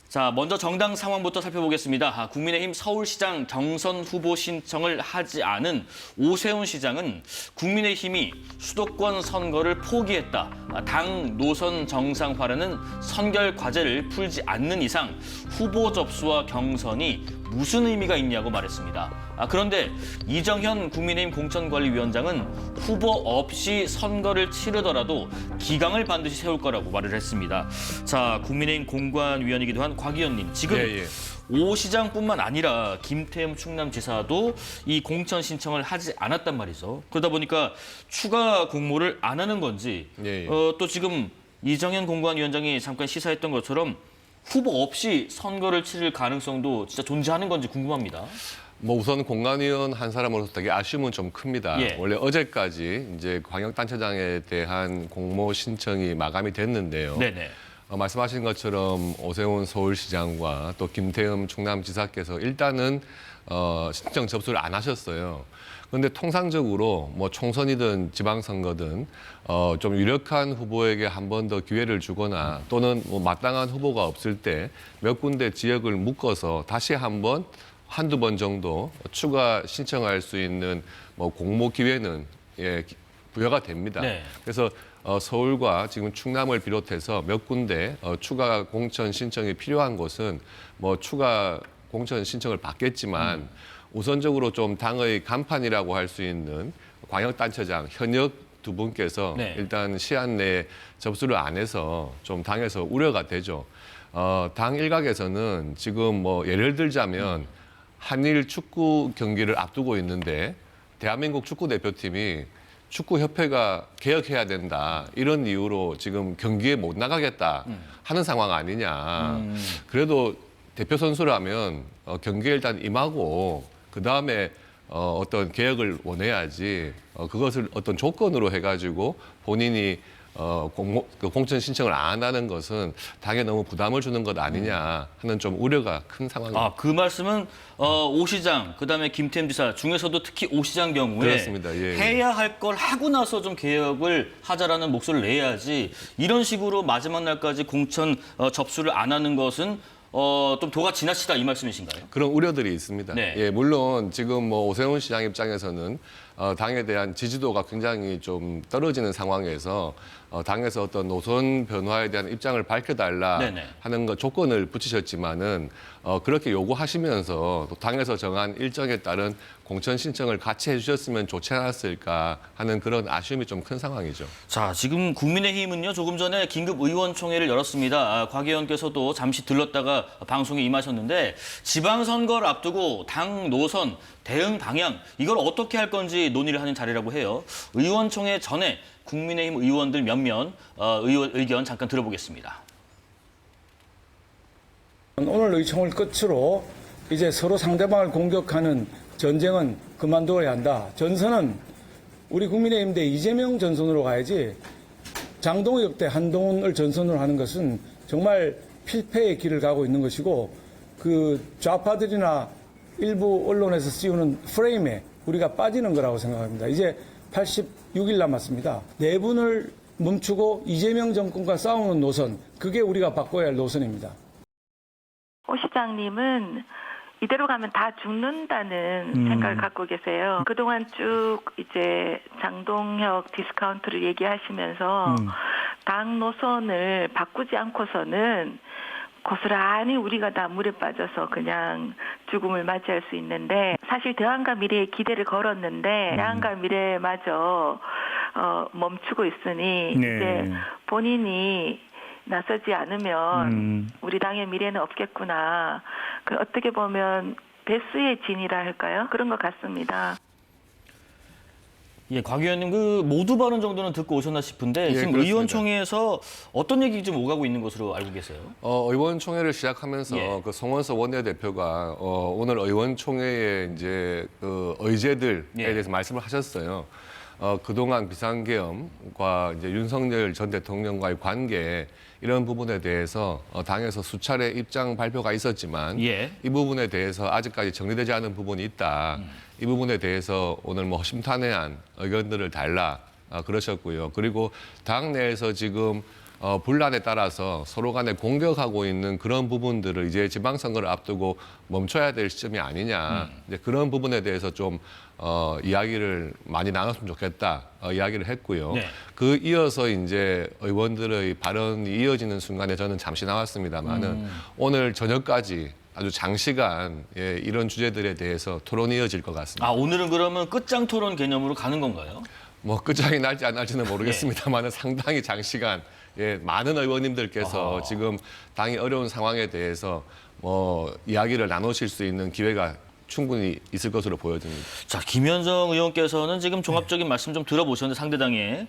자, 먼저 정당 상황부터 살펴보겠습니다. 국민의힘 서울시장 경선 후보 신청을 하지 않은 오세훈 시장은 국민의힘이 수도권 선거를 포기했다. 당 노선 정상화라는 선결 과제를 풀지 않는 이상 후보 접수와 경선이 무슨 의미가 있냐고 말했습니다. 그런데 이정현 국민의힘 공천관리위원장은 후보 없이 선거를 치르더라도 기강을 반드시 세울 거라고 말을 했습니다. 자, 국민의힘 공관위원이기도 한 곽 의원님, 지금 오 시장뿐만 아니라 김태흠 충남지사도 이 공천 신청을 하지 않았단 말이죠. 그러다 보니까 추가 공모를 안 하는 건지 또 지금 이정현 공관위원장이 잠깐 시사했던 것처럼 후보 없이 선거를 치를 가능성도 진짜 존재하는 건지 궁금합니다. 뭐 우선 공관위원 한 사람으로서 되게 아쉬움은 좀 큽니다. 원래 어제까지 이제 광역단체장에 대한 공모 신청이 마감이 됐는데요. 네네. 말씀하신 것처럼 오세훈 서울시장과 또 김태흠 충남지사께서 일단은 신청 접수를 안 하셨어요. 그런데 통상적으로 뭐 총선이든 지방선거든 좀 유력한 후보에게 한 번 더 기회를 주거나 또는 뭐 마땅한 후보가 없을 때 몇 군데 지역을 묶어서 다시 한번 한두 번 정도 추가 신청할 수 있는 뭐 공모 기회는 부여가 됩니다. 네. 그래서 서울과 지금 충남을 비롯해서 몇 군데 추가 공천 신청이 필요한 곳은 뭐 추가 공천 신청을 받겠지만 우선적으로 좀 당의 간판이라고 할 수 있는 광역단체장 현역 두 분께서 일단 시한 내에 접수를 안 해서 좀 당에서 우려가 되죠. 당 일각에서는 지금 뭐 예를 들자면 한일 축구 경기를 앞두고 있는데 대한민국 축구 대표팀이 축구협회가 개혁해야 된다. 이런 이유로 지금 경기에 못 나가겠다 하는 상황 아니냐. 그래도 대표 선수라면 경기에 일단 임하고 그다음에 어떤 개혁을 원해야지 그것을 어떤 조건으로 해가지고 본인이 공천 신청을 안 하는 것은 당에 너무 부담을 주는 것 아니냐 하는 좀 우려가 큰 상황입니다. 그 말씀은 오 시장, 그다음에 김태흠 지사 중에서도 특히 오 시장 경우에 그렇습니다. 해야 할 걸 하고 나서 좀 개혁을 하자라는 목소리를 내야지 이런 식으로 마지막 날까지 공천 접수를 안 하는 것은 좀 도가 지나치다 이 말씀이신가요? 그런 우려들이 있습니다. 네. 물론 지금 뭐 오세훈 시장 입장에서는 당에 대한 지지도가 굉장히 좀 떨어지는 상황에서 당에서 어떤 노선 변화에 대한 입장을 밝혀달라 하는 거 조건을 붙이셨지만은 그렇게 요구하시면서 또 당에서 정한 일정에 따른 공천 신청을 같이 해주셨으면 좋지 않았을까 하는 그런 아쉬움이 좀 큰 상황이죠. 자, 지금 국민의힘은요 조금 전에 긴급 의원총회를 열었습니다. 곽 의원께서도 잠시 들렀다가 방송에 임하셨는데 지방선거를 앞두고 당 노선, 대응 방향 이걸 어떻게 할 건지 논의를 하는 자리라고 해요. 의원총회 전에 국민의힘 의원들 몇몇 의견 잠깐 들어보겠습니다. 오늘 의총을 끝으로 이제 서로 상대방을 공격하는 전쟁은 그만둬야 한다. 전선은 우리 국민의힘 대 이재명 전선으로 가야지 장동혁 대 한동훈을 전선으로 하는 것은 정말 필패의 길을 가고 있는 것이고 그 좌파들이나 일부 언론에서 씌우는 프레임에 우리가 빠지는 거라고 생각합니다. 이제 86일 남았습니다. 내분을 멈추고 이재명 정권과 싸우는 노선, 그게 우리가 바꿔야 할 노선입니다. 오 시장님은 이대로 가면 다 죽는다는 생각을 갖고 계세요. 그동안 쭉 이제 장동혁 디스카운트를 얘기하시면서 당 노선을 바꾸지 않고서는 고스란히 우리가 다 물에 빠져서 그냥 죽음을 맞이할 수 있는데 사실 대안과 미래에 기대를 걸었는데 대안과 미래마저 멈추고 있으니 이제 본인이 나서지 않으면 우리 당의 미래는 없겠구나. 그 어떻게 보면 배수의 진이라 할까요? 그런 것 같습니다. 예, 곽 의원님 그 모두 발언 정도는 듣고 오셨나 싶은데 지금 그렇습니다. 의원총회에서 어떤 얘기 좀 오가고 있는 것으로 알고 계세요? 의원총회를 시작하면서 그 송원석 원내대표가 오늘 의원총회에 이제 그 의제들에 대해서 말씀을 하셨어요. 그동안 비상계엄과 이제 윤석열 전 대통령과의 관계 이런 부분에 대해서 당에서 수차례 입장 발표가 있었지만 이 부분에 대해서 아직까지 정리되지 않은 부분이 있다. 이 부분에 대해서 오늘 뭐 허심탄회한 의견들을 달라 그러셨고요. 그리고 당 내에서 지금 분란에 따라서 서로 간에 공격하고 있는 그런 부분들을 이제 지방선거를 앞두고 멈춰야 될 시점이 아니냐. 이제 그런 부분에 대해서 좀 이야기를 많이 나눴으면 좋겠다 이야기를 했고요. 네. 그 이어서 이제 의원들의 발언이 이어지는 순간에 저는 잠시 나왔습니다만은 오늘 저녁까지 아주 장시간 이런 주제들에 대해서 토론이 이어질 것 같습니다. 아, 오늘은 그러면 끝장 토론 개념으로 가는 건가요? 뭐 끝장이 날지 안 날지는 모르겠습니다만은 상당히 장시간 많은 의원님들께서 지금 당이 어려운 상황에 대해서 뭐 이야기를 나누실 수 있는 기회가 충분히 있을 것으로 보여집니다. 자, 김현정 의원께서는 지금 종합적인 말씀 좀 들어보셨는데 상대당에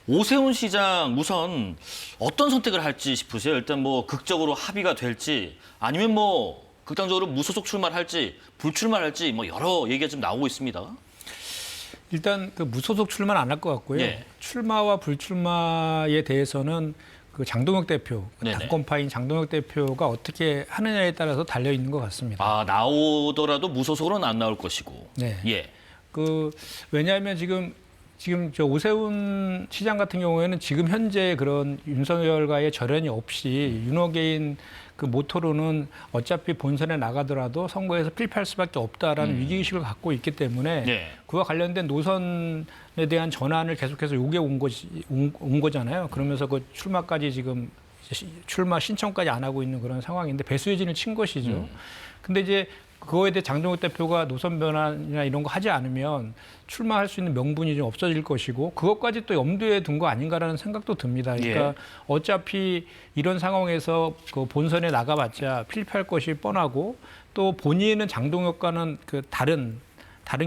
오세훈 시장 우선 어떤 선택을 할지 싶으세요? 일단 뭐 극적으로 합의가 될지 아니면 뭐 극단적으로 무소속 출마를 할지 불출마를 할지 뭐 여러 얘기가 좀 나오고 있습니다. 일단 그 무소속 출마는 안 할 것 같고요. 예. 출마와 불출마에 대해서는 그 장동혁 대표, 네네. 당권파인 장동혁 대표가 어떻게 하느냐에 따라서 달려 있는 것 같습니다. 아, 나오더라도 무소속으로는 안 나올 것이고. 네. 예. 왜냐하면 지금 저 오세훈 시장 같은 경우에는 지금 현재 그런 윤석열과의 절연이 없이 윤호개인 그 모토로는 어차피 본선에 나가더라도 선거에서 필패할 수밖에 없다라는 위기의식을 갖고 있기 때문에 네. 그와 관련된 노선에 대한 전환을 계속해서 요구해 온 거잖아요. 그러면서 그 출마까지 지금 출마 신청까지 안 하고 있는 그런 상황인데 배수의 진을 친 것이죠. 근데 이제 그거에 대해 장동혁 대표가 노선 변환이나 이런 거 하지 않으면 출마할 수 있는 명분이 좀 없어질 것이고 그것까지 또 염두에 둔 거 아닌가라는 생각도 듭니다. 그러니까 예. 어차피 이런 상황에서 그 본선에 나가봤자 필패할 것이 뻔하고 또 본인은 장동혁과는 그 다른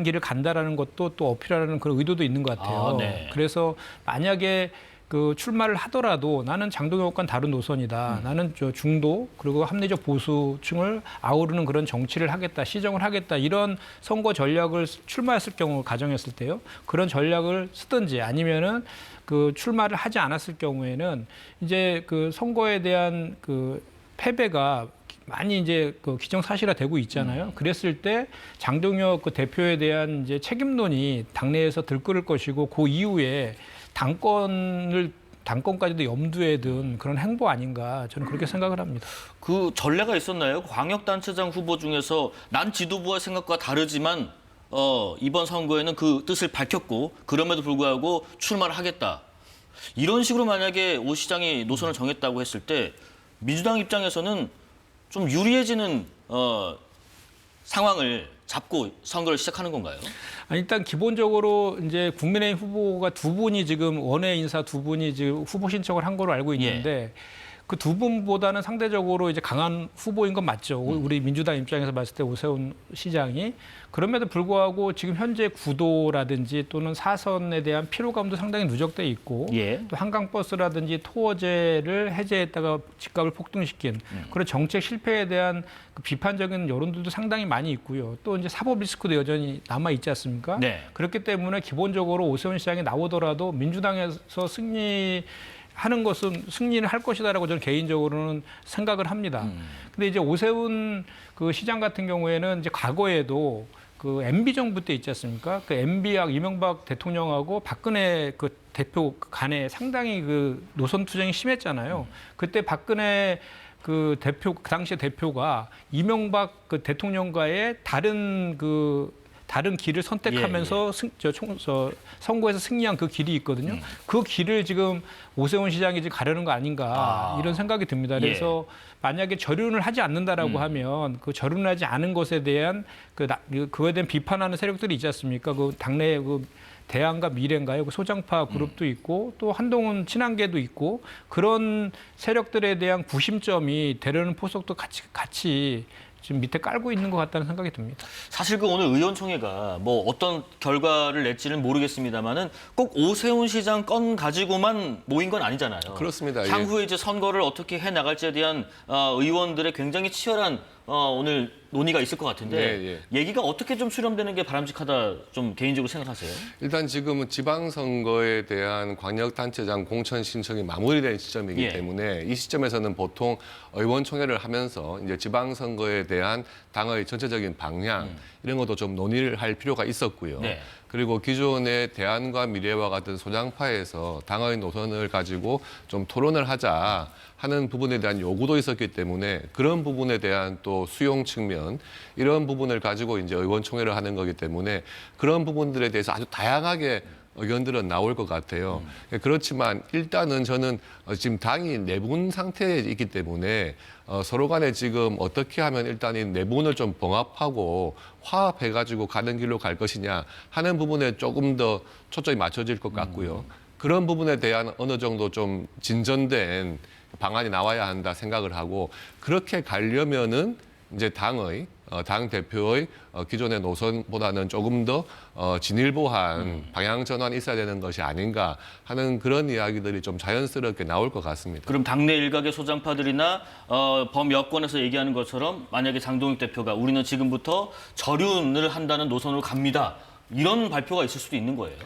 길을 간다라는 것도 또 어필하려는 그런 의도도 있는 것 같아요. 아, 네. 그래서 만약에 그 출마를 하더라도 나는 장동혁과는 다른 노선이다. 나는 저 중도 그리고 합리적 보수층을 아우르는 그런 정치를 하겠다, 시정을 하겠다 이런 선거 전략을 출마했을 경우 가정했을 때요. 그런 전략을 쓰든지 아니면은 그 출마를 하지 않았을 경우에는 이제 그 선거에 대한 그 패배가 많이 이제 그 기정사실화 되고 있잖아요. 그랬을 때 장동혁 그 대표에 대한 이제 책임론이 당내에서 들끓을 것이고 그 이후에 당권까지도 염두에 둔 그런 행보 아닌가 저는 그렇게 생각을 합니다. 그 전례가 있었나요? 광역단체장 후보 중에서 난 지도부와 생각과 다르지만 이번 선거에는 그 뜻을 밝혔고 그럼에도 불구하고 출마를 하겠다. 이런 식으로 만약에 오 시장이 노선을 정했다고 했을 때 민주당 입장에서는 좀 유리해지는 상황을 잡고 선거를 시작하는 건가요? 일단 기본적으로 이제 국민의힘 후보가 두 분이 지금 원외 인사 두 분이 지금 후보 신청을 한 걸로 알고 있는데 그 두 분보다는 상대적으로 이제 강한 후보인 건 맞죠. 우리 민주당 입장에서 봤을 때 오세훈 시장이 그럼에도 불구하고 지금 현재 구도라든지 또는 사선에 대한 피로감도 상당히 누적돼 있고 예. 또 한강버스라든지 토어제를 해제했다가 집값을 폭등시킨 그런 정책 실패에 대한 그 비판적인 여론들도 상당히 많이 있고요. 또 이제 사법 리스크도 여전히 남아 있지 않습니까? 네. 그렇기 때문에 기본적으로 오세훈 시장이 나오더라도 민주당에서 승리하는 것은 승리를 할 것이다라고 저는 개인적으로는 생각을 합니다. 근데 이제 오세훈 그 시장 같은 경우에는 이제 과거에도 그 MB 정부 때 있지 않습니까? 그 MB하고 이명박 대통령하고 박근혜 그 대표 간에 상당히 그 노선 투쟁이 심했잖아요. 그때 박근혜 그 당시의 대표가 이명박 그 대통령과의 다른 길을 선택하면서 선거에서 승리한 그 길이 있거든요. 그 길을 지금 오세훈 시장이 지금 가려는 거 아닌가 이런 생각이 듭니다. 그래서 만약에 절윤을 하지 않는다라고 하면 그 절윤하지 않은 것에 대한 그거에 대한 비판하는 세력들이 있지 않습니까? 그 당내 그 대안과 미래인가요? 그 소장파 그룹도 있고 또 한동훈 친한계도 있고 그런 세력들에 대한 구심점이 되려는 포석도 같이 지금 밑에 깔고 있는 것 같다는 생각이 듭니다. 사실 그 오늘 의원총회가 뭐 어떤 결과를 낼지는 모르겠습니다만은 꼭 오세훈 시장 건 가지고만 모인 건 아니잖아요. 그렇습니다. 향후에 이제 선거를 어떻게 해 나갈지에 대한 의원들의 굉장히 치열한 오늘 논의가 있을 것 같은데 네, 얘기가 어떻게 좀 수렴되는 게 바람직하다 좀 개인적으로 생각하세요? 일단 지금은 지방선거에 대한 광역단체장 공천 신청이 마무리된 시점이기 예. 때문에 이 시점에서는 보통 의원총회를 하면서 이제 지방선거에 대한 당의 전체적인 방향 이런 것도 좀 논의를 할 필요가 있었고요. 네. 그리고 기존의 대안과 미래와 같은 소장파에서 당의 노선을 가지고 좀 토론을 하자 하는 부분에 대한 요구도 있었기 때문에 그런 부분에 대한 또 수용 측면 이런 부분을 가지고 이제 의원총회를 하는 거기 때문에 그런 부분들에 대해서 아주 다양하게 의견들은 나올 것 같아요. 그렇지만 일단은 저는 지금 당이 내분 상태에 있기 때문에 서로 간에 지금 어떻게 하면 일단 이 내분을 좀 봉합하고 화합해가지고 가는 길로 갈 것이냐 하는 부분에 조금 더 초점이 맞춰질 것 같고요. 그런 부분에 대한 어느 정도 좀 진전된 방안이 나와야 한다 생각을 하고 그렇게 가려면은 이제 당의 당 대표의 기존의 노선보다는 조금 더 진일보한 방향 전환이 있어야 되는 것이 아닌가 하는 그런 이야기들이 좀 자연스럽게 나올 것 같습니다. 그럼 당내 일각의 소장파들이나 범여권에서 얘기하는 것처럼 만약에 장동익 대표가 우리는 지금부터 절윤을 한다는 노선으로 갑니다. 이런 발표가 있을 수도 있는 거예요.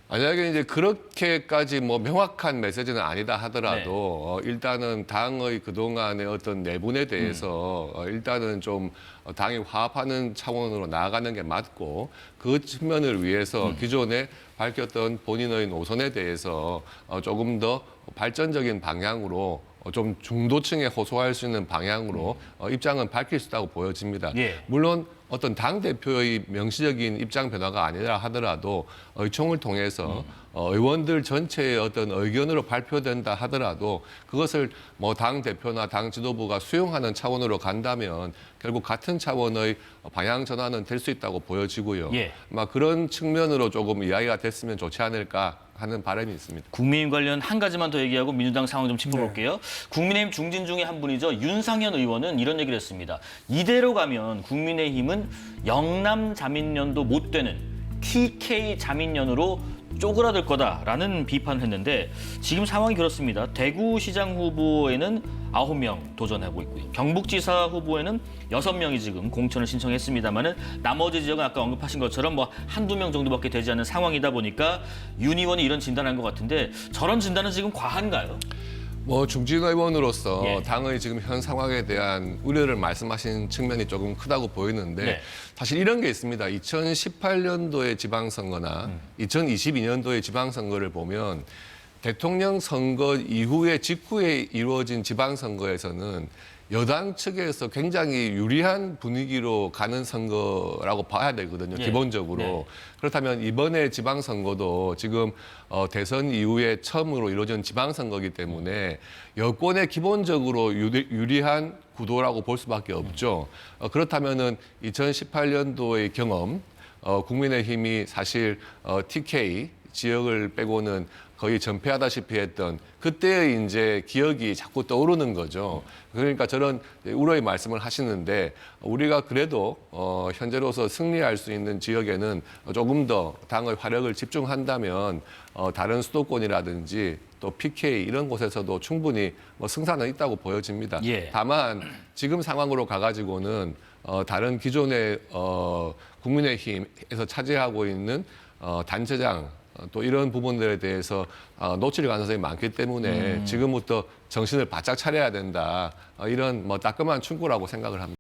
만약에 이제 그렇게까지 뭐 명확한 메시지는 아니다 하더라도 일단은 당의 그동안의 어떤 내분에 대해서 일단은 좀 당이 화합하는 차원으로 나아가는 게 맞고 그 측면을 위해서 기존에 밝혔던 본인의 노선에 대해서 조금 더 발전적인 방향으로 좀 중도층에 호소할 수 있는 방향으로 입장은 밝힐 수 있다고 보여집니다. 예. 물론 어떤 당대표의 명시적인 입장 변화가 아니라 하더라도 의총을 통해서 의원들 전체의 어떤 의견으로 발표된다 하더라도 그것을 뭐 당대표나 당 지도부가 수용하는 차원으로 간다면 결국 같은 차원의 방향 전환은 될 수 있다고 보여지고요. 예. 아마 그런 측면으로 조금 이야기가 됐으면 좋지 않을까 하는 바람이 있습니다. 국민의힘 관련 한 가지만 더 얘기하고 민주당 상황 좀 짚어볼게요. 국민의힘 중진 중에 한 분이죠. 윤상현 의원은 이런 얘기를 했습니다. 이대로 가면 국민의힘은 영남 자민련도 못 되는 TK 자민련으로 쪼그라들 거다라는 비판을 했는데 지금 상황이 그렇습니다. 대구시장 후보에는 9명 도전하고 있고요. 경북지사 후보에는 6명이 지금 공천을 신청했습니다마는 나머지 지역은 아까 언급하신 것처럼 뭐 한두 명 정도밖에 되지 않는 상황이다 보니까 윤 의원이 이런 진단한 것 같은데 저런 진단은 지금 과한가요? 뭐 중진 의원으로서 예. 당의 지금 현 상황에 대한 우려를 말씀하신 측면이 조금 크다고 보이는데 네. 사실 이런 게 있습니다. 2018년도의 지방선거나 2022년도의 지방선거를 보면 대통령 선거 이후에 직후에 이루어진 지방선거에서는 여당 측에서 굉장히 유리한 분위기로 가는 선거라고 봐야 되거든요. 예. 기본적으로. 네. 그렇다면 이번에 지방선거도 지금 대선 이후에 처음으로 이루어진 지방선거이기 때문에 여권에 기본적으로 유리한 구도라고 볼 수밖에 없죠. 그렇다면은 2018년도의 경험, 국민의힘이 사실 TK 지역을 빼고는 거의 전패하다시피 했던 그때의 이제 기억이 자꾸 떠오르는 거죠. 그러니까 저런 우려의 말씀을 하시는데 우리가 그래도 현재로서 승리할 수 있는 지역에는 조금 더 당의 화력을 집중한다면 다른 수도권이라든지 또 PK 이런 곳에서도 충분히 승산은 있다고 보여집니다. 예. 다만 지금 상황으로 가가지고는 다른 기존의 국민의힘에서 차지하고 있는 단체장 또 이런 부분들에 대해서 놓칠 가능성이 많기 때문에 지금부터 정신을 바짝 차려야 된다. 이런 따끔한 충고라고 생각을 합니다.